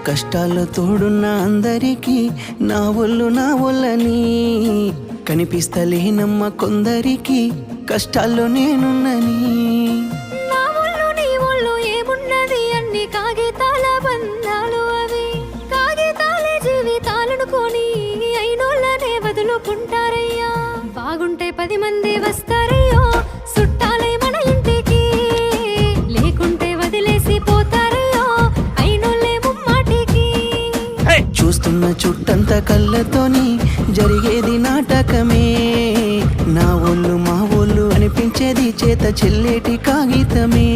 కష్టాల్లో తోడున్న అందరికీ నా ఒళ్ళని కనిపిస్తలేనమ్మ కొందరికి కష్టాల్లో నేనున్నని. నా ఒళ్ళు నీ ఒళ్ళు ఏమున్నది అన్ని కాగితాల బంధాలు, అవి కాగితాలే జీవితాలనుకొని అయినోళ్ళనే వదులుకుంటారయ్యా. బాగుంటే 10 మంది వస్తారయ్యో చుట్టాలై మన ఇంటికి, లేకుంటే వదిలేసి పోతారయ్యో అయినోళ్ళే ముమ్మాటికి. చూస్తున్న చుట్టంత కళ్ళతోని జరిగేది నాటకమే, నా ఒళ్ళు మా ఒళ్ళు అనిపించేది చేత చెల్లేటి కాగితమే.